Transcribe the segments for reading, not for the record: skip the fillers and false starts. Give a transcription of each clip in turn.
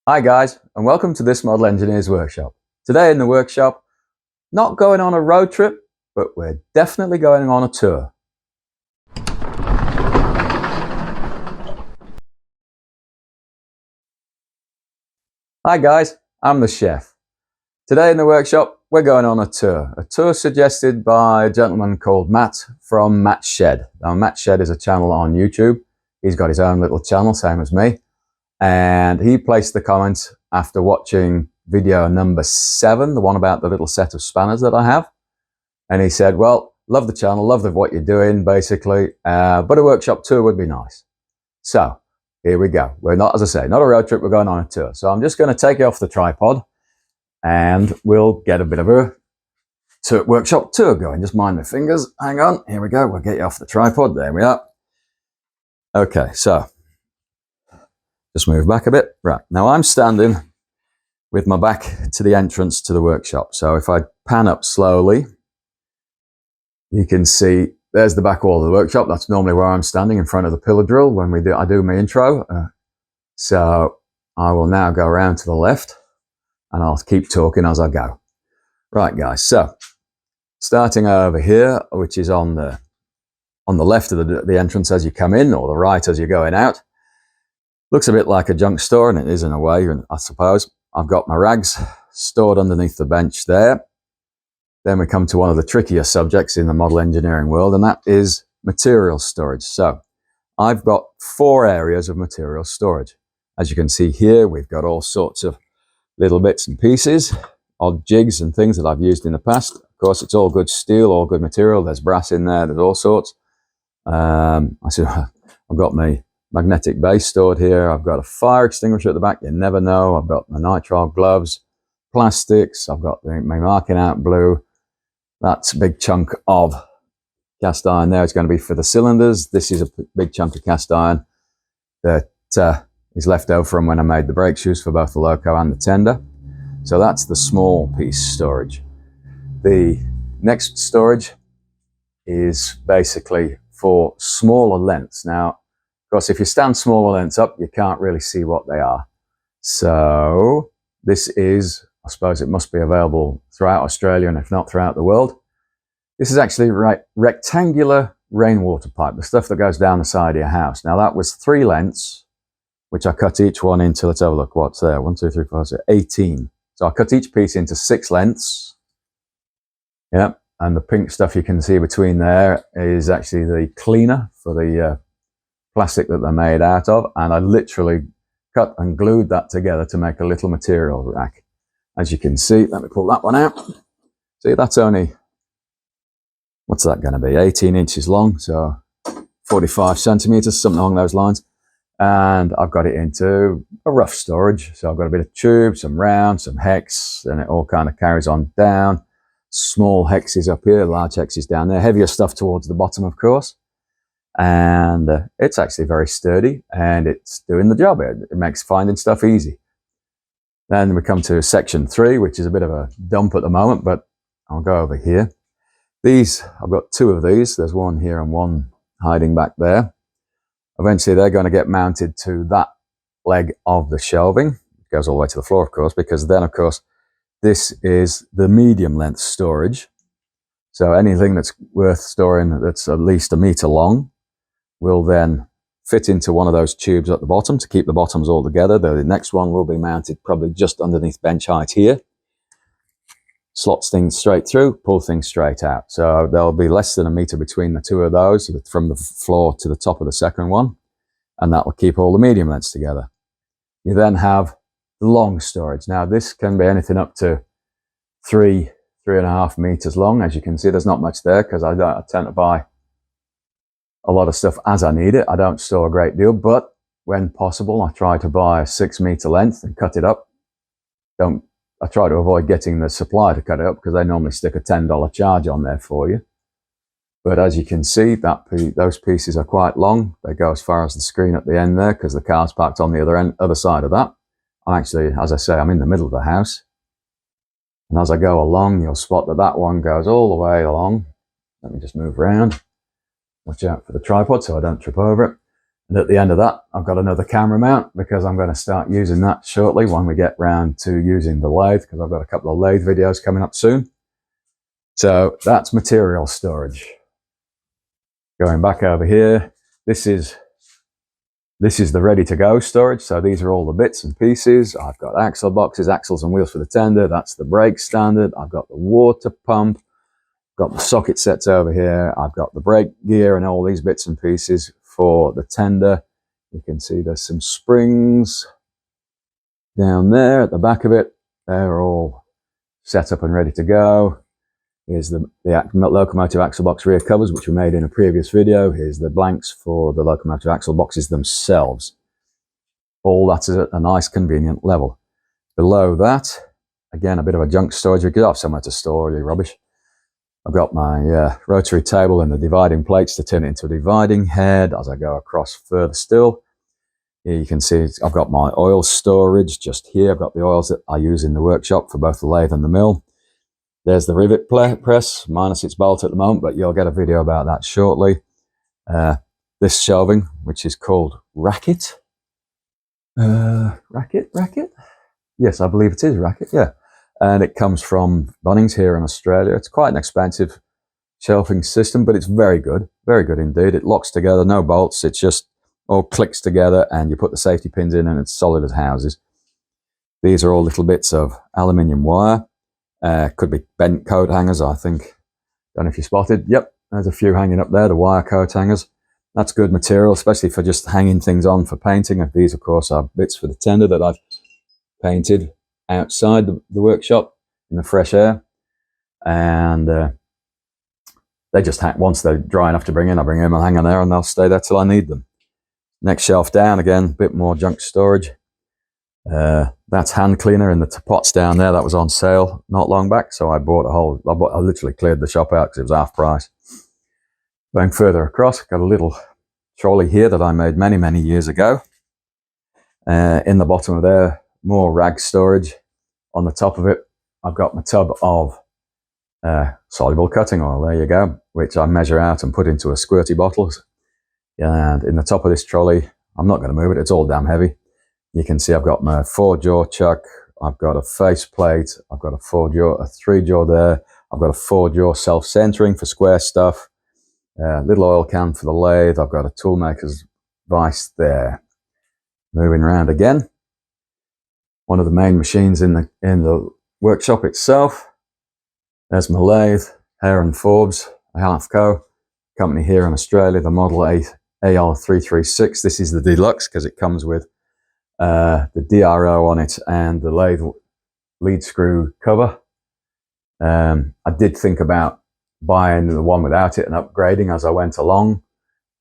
Hi guys, and welcome to this Model Engineers Workshop. Today in the workshop, not going on a road trip, but we're definitely going on a tour. Hi guys, I'm the chef. Today in the workshop, we're going on a tour suggested by a gentleman called Matt from Matt Shed. Now Matt Shed is a channel on YouTube. He's got his own little channel, same as me. And he placed the comment after watching video number 7, the one about the little set of spanners that I have. And he said, well, love the channel, love what you're doing, basically, but a workshop tour would be nice. So here we go. We're not, as I say, not a road trip, we're going on a tour. So I'm just going to take it off the tripod and we'll get a bit of a workshop tour going. Just mind my fingers. Hang on. Here we go. We'll get you off the tripod. There we are. Okay, so just move back a bit. Right, now I'm standing with my back to the entrance to the workshop. So if I pan up slowly, you can see there's the back wall of the workshop. That's normally where I'm standing, in front of the pillar drill when I do my intro. So I will now go around to the left and I'll keep talking as I go. Right guys, so starting over here, which is on the left of the entrance as you come in, or the right as you're going out. Looks a bit like a junk store, and it is in a way, I suppose. I've got my rags stored underneath the bench there. Then we come to one of the trickier subjects in the model engineering world, and that is material storage. So I've got 4 areas of material storage. As you can see here, we've got all sorts of little bits and pieces, odd jigs and things that I've used in the past. Of course, it's all good steel, all good material. There's brass in there, there's all sorts. I've got my magnetic base stored here. I've got a fire extinguisher at the back, you never know. I've got my nitrile gloves, plastics. I've got my marking out blue. That's a big chunk of cast iron there. It's going to be for the cylinders. This is a big chunk of cast iron that is left over from when I made the brake shoes for both the loco and the tender. So that's the small piece storage. The next storage is basically for smaller lengths. Now, of course, if you stand smaller lengths up, you can't really see what they are. So this is, I suppose it must be available throughout Australia, and if not throughout the world. This is actually rectangular rainwater pipe, the stuff that goes down the side of your house. Now that was 3 lengths, which I cut each one into, let's have a look what's there, 1, 2, 3, 4, 6, 18. So I cut each piece into 6 lengths. Yep, and the pink stuff you can see between there is actually the cleaner for the plastic that they're made out of, and I literally cut and glued that together to make a little material rack. As you can see, let me pull that one out. See, that's only, what's that going to be, 18 inches long, so 45 centimeters, something along those lines. And I've got it into a rough storage. So I've got a bit of tube, some round, some hex, and it all kind of carries on down. Small hexes up here, large hexes down there, heavier stuff towards the bottom, of course. And it's actually very sturdy, and it's doing the job. It makes finding stuff easy. Then we come to section 3, which is a bit of a dump at the moment, but I'll go over here. These, I've got 2 of these. There's one here and one hiding back there. Eventually, they're going to get mounted to that leg of the shelving. It goes all the way to the floor, of course, because then, of course, this is the medium length storage. So anything that's worth storing that's at least 1 meter long will then fit into one of those tubes at the bottom to keep the bottoms all together. The next one will be mounted probably just underneath bench height here. Slots things straight through, pull things straight out. So there'll be less than 1 meter between the 2 of those, from the floor to the top of the second one, and that will keep all the medium lengths together. You then have long storage. Now this can be anything up to 3.5 meters long. As you can see, there's not much there because I tend to buy a lot of stuff as I need it. I don't store a great deal, but when possible, I try to buy a 6 meter length and cut it up. I try to avoid getting the supplier to cut it up because they normally stick a $10 charge on there for you. But as you can see, those pieces are quite long. They go as far as the screen at the end there because the car's parked on the other side of that. I'm actually, as I say, I'm in the middle of the house. And as I go along, you'll spot that that one goes all the way along. Let me just move around. Watch out for the tripod so I don't trip over it. And at the end of that, I've got another camera mount because I'm going to start using that shortly when we get round to using the lathe, because I've got a couple of lathe videos coming up soon. So that's material storage. Going back over here, this is the ready to go storage. So these are all the bits and pieces. I've got axle boxes, axles and wheels for the tender. That's the brake standard. I've got the water pump. Got the socket sets over here. I've got the brake gear and all these bits and pieces for the tender. You can see there's some springs down there at the back of it. They're all set up and ready to go. Here's the locomotive axle box rear covers, which we made in a previous video. Here's the blanks for the locomotive axle boxes themselves. All that's at a nice convenient level. Below that, again, a bit of a junk storage. We could have somewhere to store all your rubbish. I've got my rotary table and the dividing plates to turn it into a dividing head as I go across further still. Here you can see I've got my oil storage just here. I've got the oils that I use in the workshop for both the lathe and the mill. There's the rivet press, minus its bolt at the moment, but you'll get a video about that shortly. This shelving, which is called Racket. Racket? Yes, I believe it is Racket, yeah. And it comes from Bunnings here in Australia. It's quite an expensive shelving system, but it's very good indeed. It locks together, no bolts, it's just all clicks together and you put the safety pins in and it's solid as houses. These are all little bits of aluminium wire. Could be bent coat hangers, I think. Don't know if you spotted. Yep, there's a few hanging up there, the wire coat hangers. That's good material, especially for just hanging things on for painting. And these, of course, are bits for the tender that I've painted outside the workshop in the fresh air. And they just once they're dry enough to bring in, I bring them and hang on there and they'll stay there till I need them. Next shelf down, again, a bit more junk storage. That's hand cleaner in the pots down there. That was on sale not long back, so I bought I literally cleared the shop out because it was half price. Going further across, got a little trolley here that I made many years ago. In the bottom of there, more rag storage. On the top of it, I've got my tub of soluble cutting oil, there you go, which I measure out and put into a squirty bottle. And in the top of this trolley, I'm not going to move it, it's all damn heavy. You can see I've got my 4-jaw chuck, I've got a face plate, I've got a 3-jaw there, I've got a 4-jaw self-centering for square stuff, little oil can for the lathe, I've got a toolmaker's vise there. Moving around again, one of the main machines in the workshop itself. There's my lathe, Hare & Forbes, a Halfco company here in Australia, the Model AL336. This is the deluxe because it comes with the DRO on it and the lathe lead screw cover. I did think about buying the one without it and upgrading as I went along,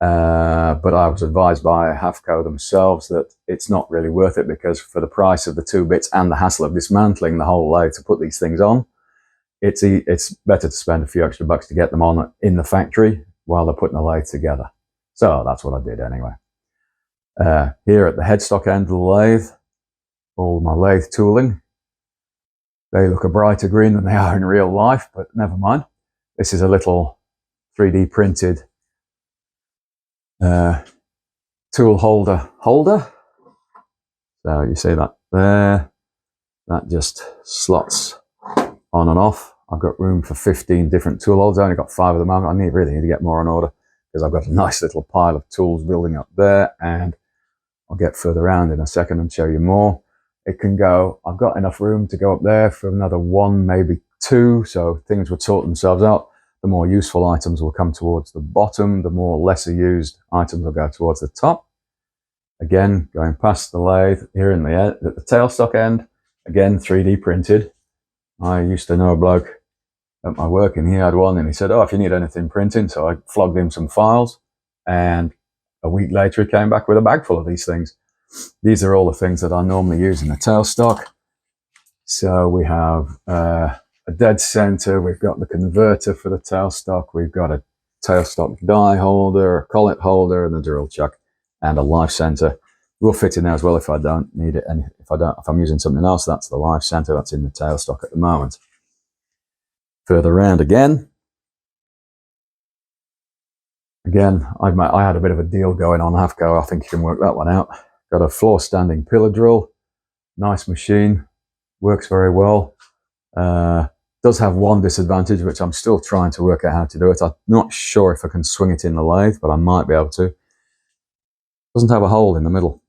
but I was advised by Halfco themselves that it's not really worth it because for the price of the 2 bits and the hassle of dismantling the whole lathe to put these things on, it's better to spend a few extra bucks to get them on in the factory while they're putting the lathe together. So that's what I did anyway. Here at the headstock end of the lathe, all my lathe tooling. They look a brighter green than they are in real life, but never mind. This is a little 3D printed tool holder. So you see that there. That just slots on and off. I've got room for 15 different tool holders. I only got 5 at the moment. I really need to get more on order because I've got a nice little pile of tools building up there, and I'll get further around in a second and show you more. It can go, I've got enough room to go up there for another 1, maybe 2, so things would sort themselves out. The more useful items will come towards the bottom, the more lesser used items will go towards the top. Again, going past the lathe, here in at the tailstock end, again 3D printed. I used to know a bloke at my work and he had one and he said, oh, if you need anything printing, so I flogged him some files and a week later he came back with a bag full of these things. These are all the things that I normally use in the tailstock. So we have a dead center, we've got the converter for the tailstock, we've got a tailstock die holder, a collet holder, and a drill chuck, and a life center. Will fit in there as well if I don't need it, and if I'm using something else, that's the life center that's in the tailstock at the moment. Further around again, Again, I had a bit of a deal going on AFCO. I think you can work that one out. Got a floor standing pillar drill. Nice machine. Works very well. Does have one disadvantage, which I'm still trying to work out how to do it. I'm not sure if I can swing it in the lathe, but I might be able to. Doesn't have a hole in the middle.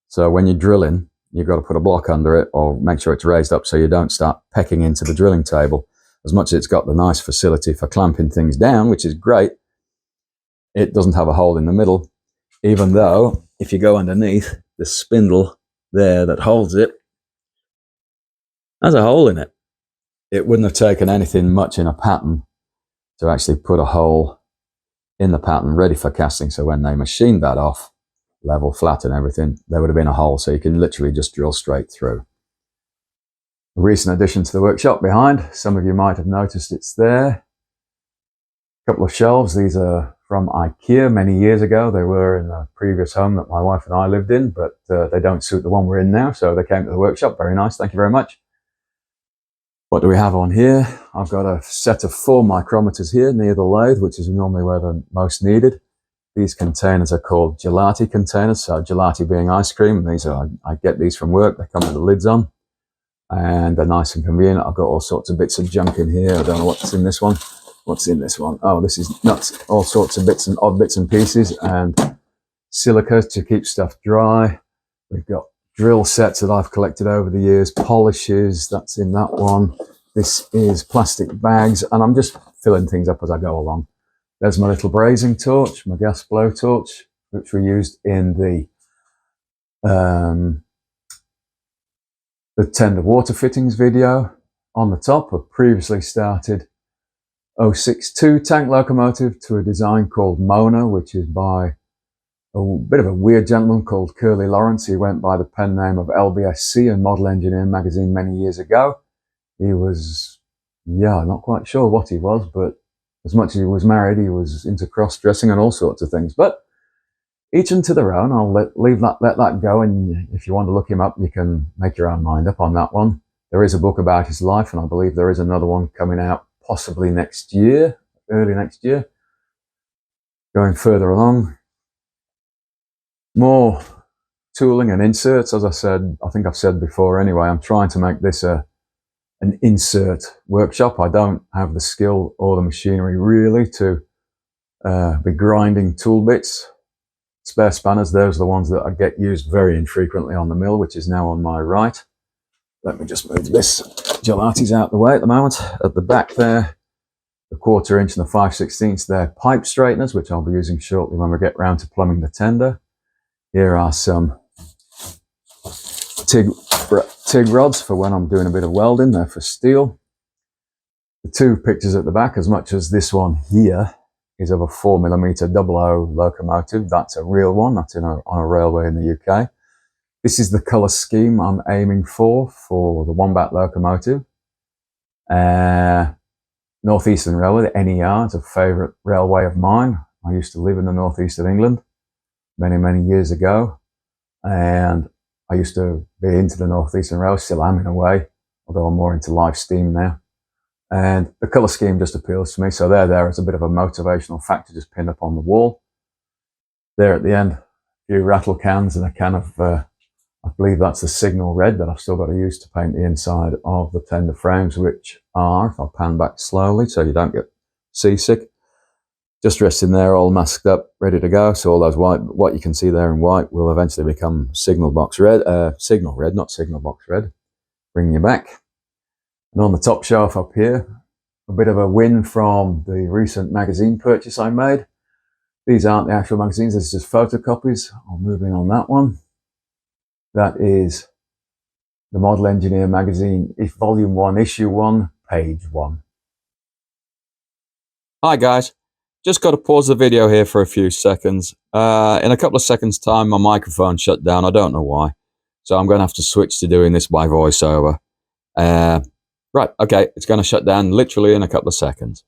So when you're drilling, you've got to put a block under it or make sure it's raised up so you don't start pecking into the drilling table. As much as it's got the nice facility for clamping things down, which is great, it doesn't have a hole in the middle, even though if you go underneath, the spindle there that holds it has a hole in it. It wouldn't have taken anything much in a pattern to actually put a hole in the pattern ready for casting. So when they machined that off, level, flat and everything, there would have been a hole. So you can literally just drill straight through. A recent addition to the workshop behind, some of you might have noticed it's there. A couple of shelves. These are from IKEA many years ago. They were in a previous home that my wife and I lived in, but they don't suit the one we're in now. So they came to the workshop. Very nice. Thank you very much. What do we have on here? I've got a set of 4 micrometers here near the lathe, which is normally where they're most needed. These containers are called gelati containers, so gelati being ice cream. And these are, I get these from work. They come with the lids on, and they're nice and convenient. I've got all sorts of bits of junk in here. I don't know what's in this one. What's in this one? Oh, this is nuts. All sorts of bits and odd bits and pieces, and silica to keep stuff dry. We've got drill sets that I've collected over the years, polishes, that's in that one. This is plastic bags, and I'm just filling things up as I go along. There's my little brazing torch, my gas blow torch, which we used in the tender water fittings video. On the top, I've previously started 062 tank locomotive to a design called Mona, which is by a bit of a weird gentleman called Curly Lawrence. He went by the pen name of LBSC in Model Engineer magazine many years ago. He was, not quite sure what he was, but as much as he was married, he was into cross-dressing and all sorts of things. But each unto their own. I'll let that go, and if you want to look him up, you can make your own mind up on that one. There is a book about his life, and I believe there is another one coming out possibly next year, early next year. Going further along, more tooling and inserts. As I said, I think I've said before anyway, I'm trying to make this an insert workshop. I don't have the skill or the machinery really to be grinding tool bits. Spare spanners, those are the ones that I get used very infrequently on the mill, which is now on my right. Let me just move this gelati's out the way at the moment. At the back there, the 1/4 inch and the 5/16, they're pipe straighteners, which I'll be using shortly when we get round to plumbing the tender. Here are some TIG rods for when I'm doing a bit of welding. They're for steel. The 2 pictures at the back, as much as this one here is of a 4mm 00 locomotive. That's a real one. That's on a railway in the UK. This is the colour scheme I'm aiming for the Wombat locomotive. North Eastern Railway, the NER, is a favourite railway of mine. I used to live in the northeast of England many, many years ago, and I used to be into the Northeastern Railway, still am in a way, although I'm more into live steam now. And the colour scheme just appeals to me, so there is a bit of a motivational factor just pinned up on the wall. There at the end, a few rattle cans and a can of, I believe that's the signal red that I've still got to use to paint the inside of the tender frames, which are, if I'll pan back slowly so you don't get seasick, just resting there all masked up, ready to go. So all those what you can see there in white will eventually become signal red, not signal box red. Bring you back. And on the top shelf up here, a bit of a win from the recent magazine purchase I made. These aren't the actual magazines, this is just photocopies. I'll move in on that one. That is the Model Engineer magazine, Volume 1, Issue 1, Page 1. Hi guys. Just got to pause the video here for a few seconds. In a couple of seconds time, my microphone shut down. I don't know why. So I'm going to have to switch to doing this by voiceover. Right, okay, it's going to shut down literally in a couple of seconds.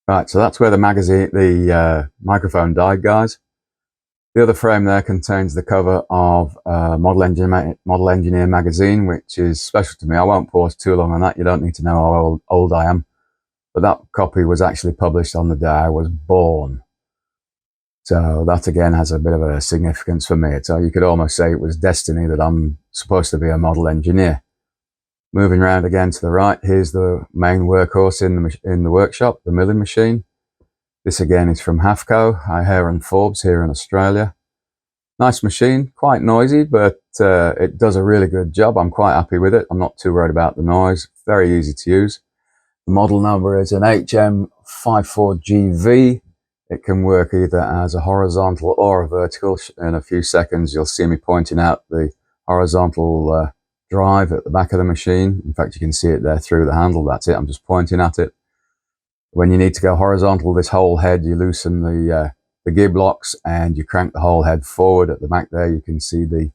Right, so that's where the microphone died, guys. The other frame there contains the cover of Model Engineer magazine, which is special to me. I won't pause too long on that. You don't need to know how old I am. but that copy was actually published on the day I was born. So that again has a bit of a significance for me. So you could almost say it was destiny that I'm supposed to be a model engineer. Moving around again to the right, here's the main workhorse in the workshop, the milling machine. This again is from Hafco, Hare and Forbes here in Australia. Nice machine, quite noisy, but it does a really good job. I'm quite happy with it. I'm not too worried about the noise. Very easy to use. The model number is an HM54GV. It can work either as a horizontal or a vertical. In a few seconds, you'll see me pointing out the horizontal drive at the back of the machine. In fact, you can see it there through the handle. That's it. I'm just pointing at it. When you need to go horizontal, this whole head, you loosen the gear blocks and you crank the whole head forward. At the back there, you can see the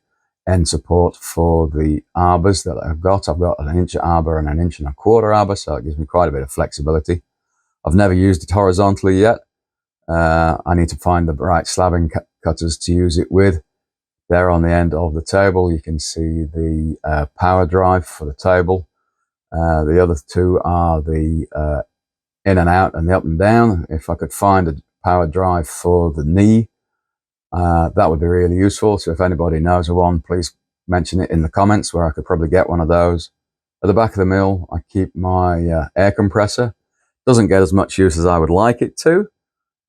end support for the arbors that I've got. I've got an 1-inch arbor and an 1.25-inch arbor, so it gives me quite a bit of flexibility. I've never used it horizontally yet. I need to find the right slabbing cutters to use it with. There on the end of the table, you can see the power drive for the table. The other two are the in and out and the up and down. If I could find a power drive for the knee, that would be really useful. So if anybody knows of one, please mention it in the comments where I could probably get one of those. At the back of the mill, I keep my air compressor. Doesn't get as much use as I would like it to.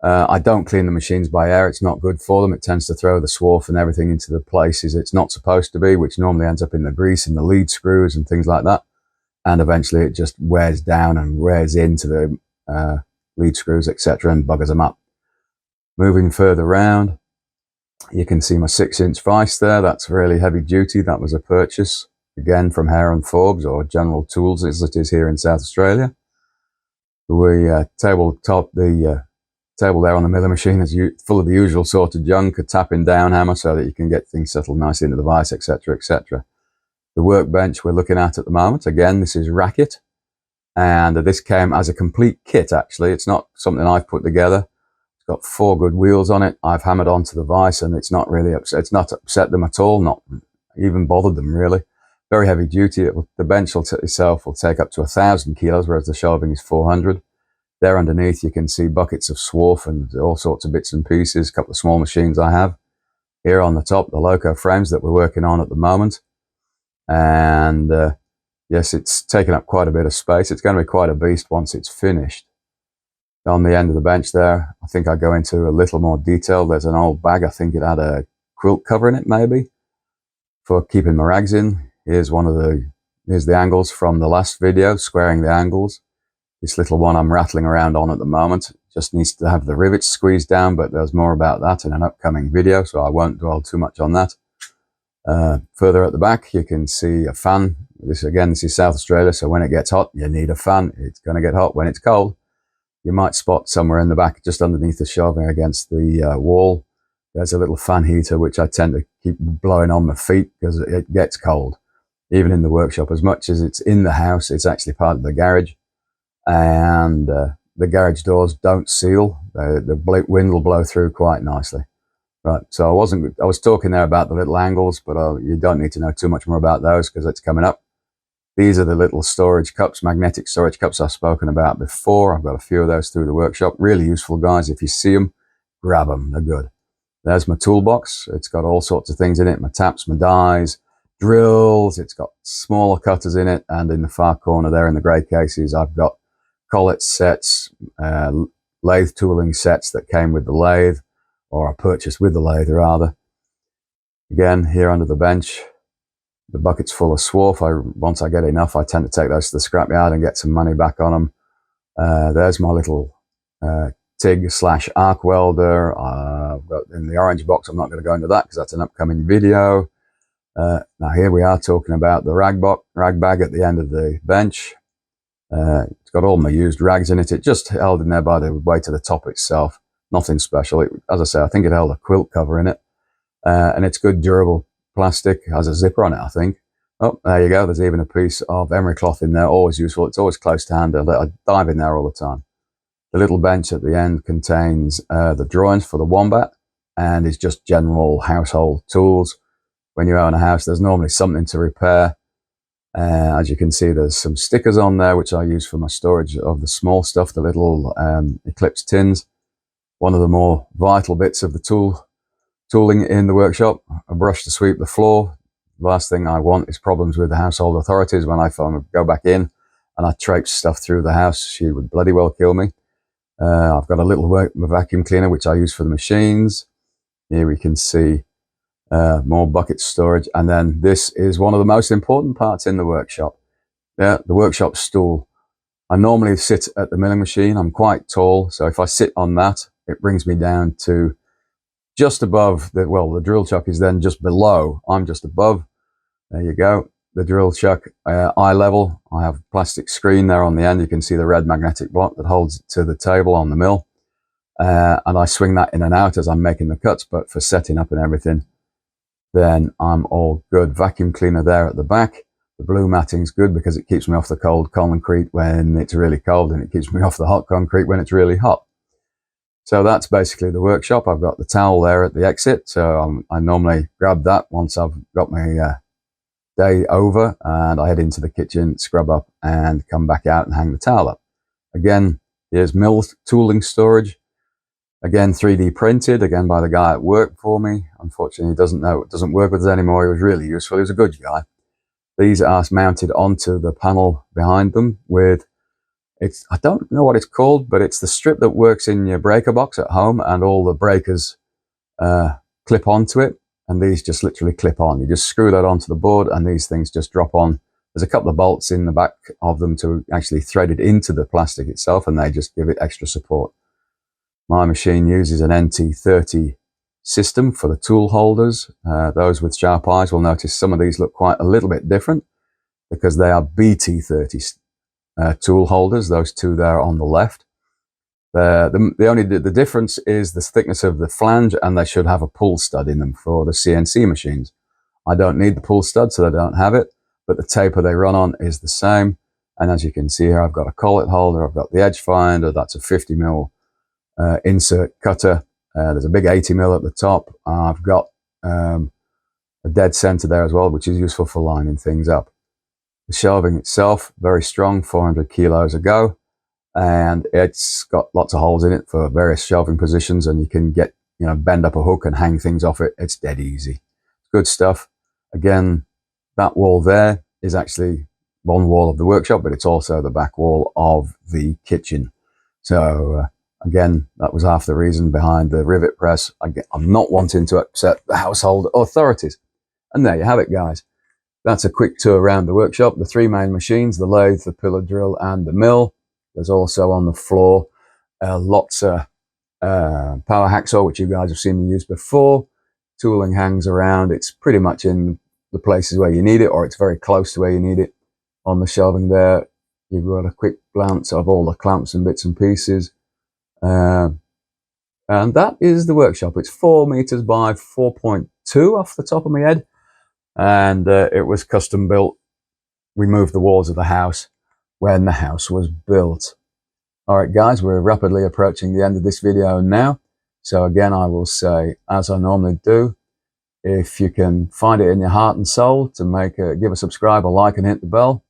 I don't clean the machines by air. It's not good for them. It tends to throw the swarf and everything into the places it's not supposed to be, which normally ends up in the grease, in the lead screws and things like that. And eventually it just wears down and wears into the lead screws, etc., and buggers them up. Moving further round, you can see my 6-inch vise there. That's really heavy duty. That was a purchase, again, from Hare and Forbes, or General Tools as it is here in South Australia. The tabletop, the table there on the milling machine is full of the usual sort of junk, a tapping down hammer so that you can get things settled nicely into the vise, etc., etc. The workbench we're looking at the moment, again, this is Racket, and this came as a complete kit, actually. It's not something I've put together. It's got 4 good wheels on it. I've hammered onto the vise, and it's not really it's not upset them at all, not even bothered them, really. Very heavy duty. The bench itself will take up to 1,000 kilos, whereas the shelving is 400. There underneath, you can see buckets of swarf and all sorts of bits and pieces, a couple of small machines I have. Here on the top, the loco frames that we're working on at the moment. And yes, it's taken up quite a bit of space. It's going to be quite a beast once it's finished. On the end of the bench there, I think I go into a little more detail. There's an old bag. I think it had a quilt cover in it, maybe, for keeping my rags in. Here's the angles from the last video, squaring the angles. This little one I'm rattling around on at the moment just needs to have the rivets squeezed down, but there's more about that in an upcoming video, so I won't dwell too much on that. Further at the back, you can see a fan. This is South Australia, so when it gets hot, you need a fan. It's going to get hot when it's cold. You might spot somewhere in the back, just underneath the shelving against the wall, there's a little fan heater, which I tend to keep blowing on my feet because it gets cold. Even in the workshop, as much as it's in the house, it's actually part of the garage. And the garage doors don't seal. The wind will blow through quite nicely. Right, so I was talking there about the little angles, but you don't need to know too much more about those because it's coming up. These are the little storage cups, magnetic storage cups I've spoken about before. I've got a few of those through the workshop. Really useful, guys. If you see them, grab them. They're good. There's my toolbox. It's got all sorts of things in it. My taps, my dies, drills. It's got smaller cutters in it. And in the far corner there in the grey cases, I've got collet sets, lathe tooling sets that came with the lathe, or I purchased with the lathe rather. Again, here under the bench, the bucket's full of swarf. Once I get enough, I tend to take those to the scrapyard and get some money back on them. There's my little TIG/arc welder. I've got in the orange box. I'm not going to go into that because that's an upcoming video. Now here we are talking about the rag bag at the end of the bench. It's got all my used rags in it. It just held in there by the weight of the top itself. Nothing special. As I say, I think it held a quilt cover in it. And it's good durable plastic. Has a zipper on it, I think. Oh, there you go. There's even a piece of emery cloth in there. Always useful. It's always close to hand. I dive in there all the time. The little bench at the end contains the drawings for the Wombat and is just general household tools. When you own a house, there's normally something to repair. As you can see, there's some stickers on there, which I use for my storage of the small stuff, the little Eclipse tins. One of the more vital bits of the tooling in the workshop, a brush to sweep the floor. The last thing I want is problems with the household authorities when I go back in and I traipse stuff through the house. She would bloody well kill me. I've got a little vacuum cleaner, which I use for the machines. Here we can see more bucket storage. And then this is one of the most important parts in the workshop. The workshop stool. I normally sit at the milling machine. I'm quite tall, so if I sit on that, it brings me down to just above the drill chuck is then just below. I'm just above. There you go. The drill chuck, eye level. I have a plastic screen there on the end. You can see the red magnetic block that holds it to the table on the mill. And I swing that in and out as I'm making the cuts, but for setting up and everything, then I'm all good. Vacuum cleaner there at the back. The blue matting's good because it keeps me off the cold concrete when it's really cold, and it keeps me off the hot concrete when it's really hot. So that's basically the workshop. I've got the towel there at the exit, so I normally grab that once I've got my day over, and I head into the kitchen, scrub up, and come back out and hang the towel up. Again, here's mill tooling storage. Again, 3D printed, again by the guy at work for me. Unfortunately, he doesn't work with us anymore. He was really useful. He was a good guy. These are mounted onto the panel behind them with, I don't know what it's called, but it's the strip that works in your breaker box at home, and all the breakers clip onto it, and these just literally clip on. You just screw that onto the board, and these things just drop on. There's a couple of bolts in the back of them to actually thread it into the plastic itself, and they just give it extra support. My machine uses an NT30 system for the tool holders. Those with sharp eyes will notice some of these look quite a little bit different because they are BT30 tool holders, those two there on the left. The difference is the thickness of the flange, and they should have a pull stud in them for the CNC machines. I don't need the pull stud, so I don't have it, but the taper they run on is the same. And as you can see here, I've got a collet holder, I've got the edge finder, that's a 50mm insert cutter. There's a big 80mm at the top. I've got a dead center there as well, which is useful for lining things up. The shelving itself, very strong, 400 kilos a go, and it's got lots of holes in it for various shelving positions, and you can bend up a hook and hang things off it. It's dead easy. Good stuff. Again, that wall there is actually one wall of the workshop, but it's also the back wall of the kitchen. So again, that was half the reason behind the rivet press. I'm not wanting to upset the household authorities. And there you have it, guys. That's a quick tour around the workshop. The three main machines, the lathe, the pillar drill, and the mill. There's also on the floor lots of power hacksaw, which you guys have seen me use before. Tooling hangs around. It's pretty much in the places where you need it, or it's very close to where you need it. On the shelving there, you've got a quick glance of all the clamps and bits and pieces. And that is the workshop. It's 4 meters by 4.2 off the top of my head. And it was custom built. We moved the walls of the house when the house was built. All right, guys, we're rapidly approaching the end of this video now. So again, I will say, as I normally do, if you can find it in your heart and soul to give a subscribe, a like, and hit the bell,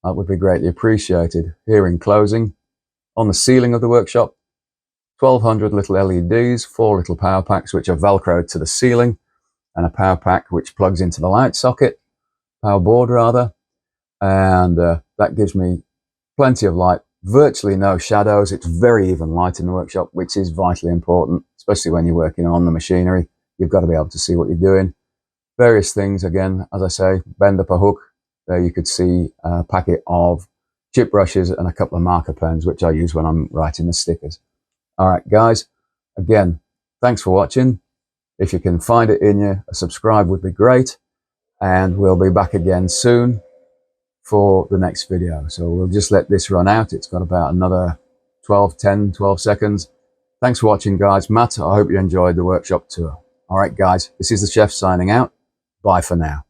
that would be greatly appreciated. Here in closing, on the ceiling of the workshop, 1200 little LEDs, 4 little power packs which are velcroed to the ceiling, and a power pack which plugs into the light socket, power board rather, and that gives me plenty of light, virtually no shadows. It's very even light in the workshop, which is vitally important, especially when you're working on the machinery. You've got to be able to see what you're doing. Various things, again, as I say, bend up a hook. There you could see a packet of chip brushes and a couple of marker pens, which I use when I'm writing the stickers. All right, guys, again, thanks for watching. If you can find it in you, a subscribe would be great. And we'll be back again soon for the next video. So we'll just let this run out. It's got about another 12 seconds. Thanks for watching, guys. Matt, I hope you enjoyed the workshop tour. All right, guys, this is the chef signing out. Bye for now.